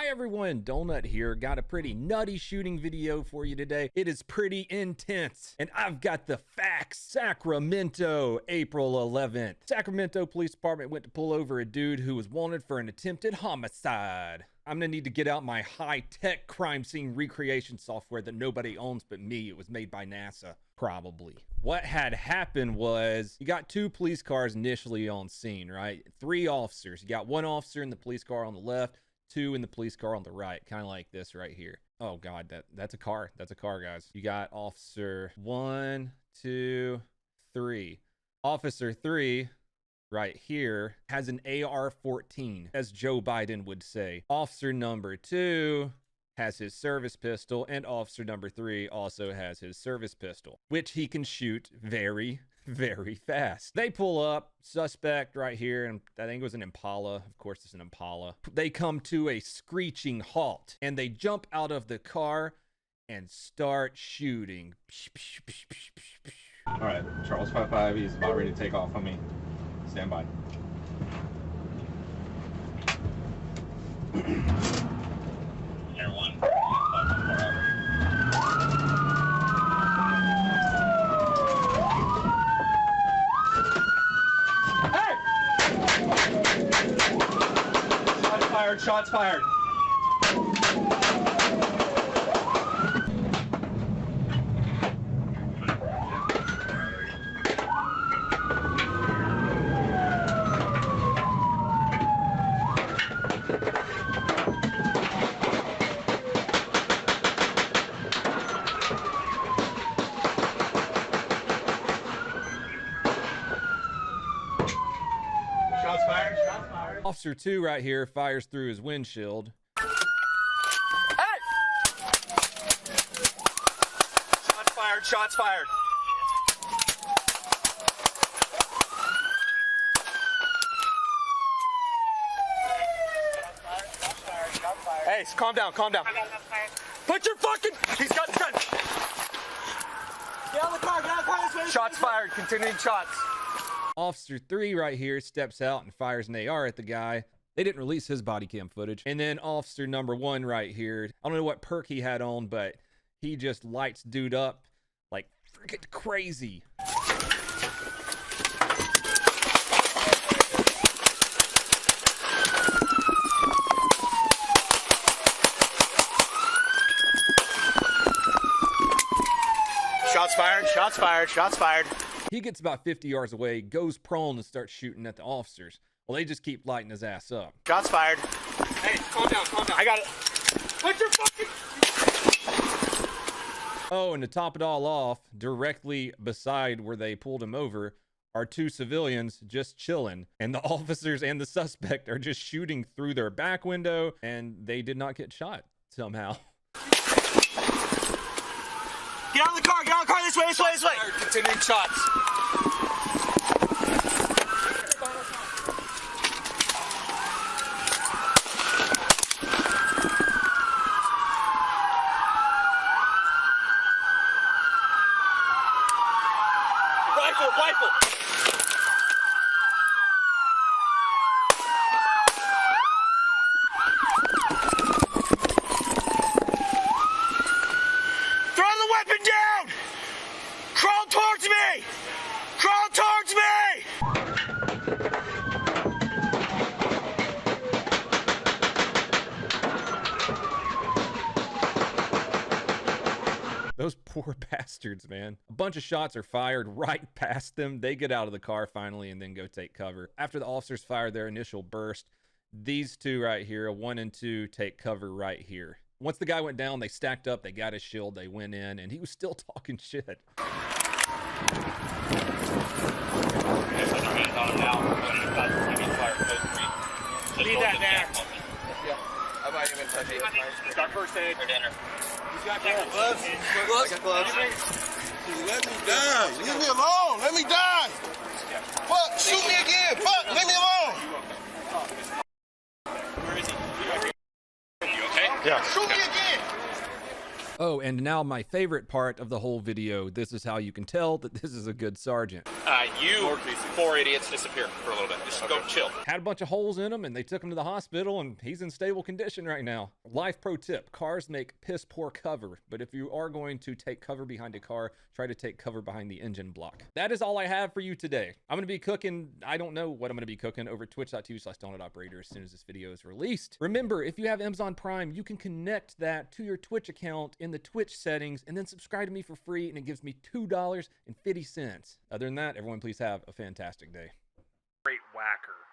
Hi everyone, Donut here. Got a pretty nutty shooting video for you today. It is pretty intense, and I've got the facts. Sacramento, April 11th. Sacramento Police Department went to pull over a dude who was wanted for an attempted homicide. I'm gonna need to get out my high-tech crime scene recreation software that nobody owns but me. It was made by NASA, probably. What had happened was you got two police cars initially on scene, right? 3 officers. You got 1 officer in the police car on the left, 2 in the police car on the right, kind of like this right here. Oh God, that's a car. That's a car, guys. You got officer 1, 2, 3. Officer 3 right here has an AR-14, as Joe Biden would say. Officer number 2 has his service pistol, and officer number 3 also has his service pistol, which he can shoot very, very fast. They pull up, suspect right here, and I think it was an Impala. Of course, it's an Impala. They come to a screeching halt, and they jump out of the car and start shooting. All right, Charles 55, he's about ready to take off on me. Stand by. Air 1. Hey! Shots fired, shots fired. Shots fired, shots fired. Officer 2 right here fires through his windshield. Hey! Shots fired, shots fired. Hey, calm down, calm down. Put your fucking... He's got the gun. Get out of the car, get out of the car. Shots fired, continuing shots. Officer 3 right here steps out and fires an AR at the guy. They didn't release his body cam footage. And then officer number 1 right here, I don't know what perk he had on, but he just lights dude up like freaking crazy. Shots fired, shots fired, shots fired. He gets about 50 yards away, goes prone and starts shooting at the officers. Well, they just keep lighting his ass up. Shots fired. Hey, calm down, calm down. I got it. Put your fucking... Oh, and to top it all off, directly beside where they pulled him over are 2 civilians just chilling. And the officers and the suspect are just shooting through their back window, and they did not get shot somehow. Get out of the car, get out of the car, this way, this way, this way. Continuing shots. Rifle, rifle. Weapon down! Crawl towards me! Crawl towards me! Those poor bastards, man. A bunch of shots are fired right past them. They get out of the car finally and then go take cover. After the officers fire their initial burst, these 2 right here, 1 and 2, take cover right here. Once the guy went down, they stacked up, they got his shield, they went in, and he was still talking shit. Need that there. Yeah, I might even touch it. Start first aid. For dinner. He's got gloves. Gloves? Gloves. Let me die. Leave me alone. Let me die. Fuck. Shoot me again. Fuck. Leave me alone. Where is he? You okay? Yeah. Shoot me again. Oh, and now my favorite part of the whole video. This is how you can tell that this is a good sergeant. You four idiots disappear for a little bit. Just go chill. Had a bunch of holes in him and they took him to the hospital and he's in stable condition right now. Life pro tip, cars make piss poor cover, but if you are going to take cover behind a car, try to take cover behind the engine block. That is all I have for you today. I'm going to be cooking, I don't know what I'm going to be cooking, over twitch.tv/donutoperator as soon as this video is released. Remember, if you have Amazon Prime, you can connect that to your Twitch account in the Twitch settings and then subscribe to me for free and it gives me $2.50. Other than that, everyone please have a fantastic day. Great whacker.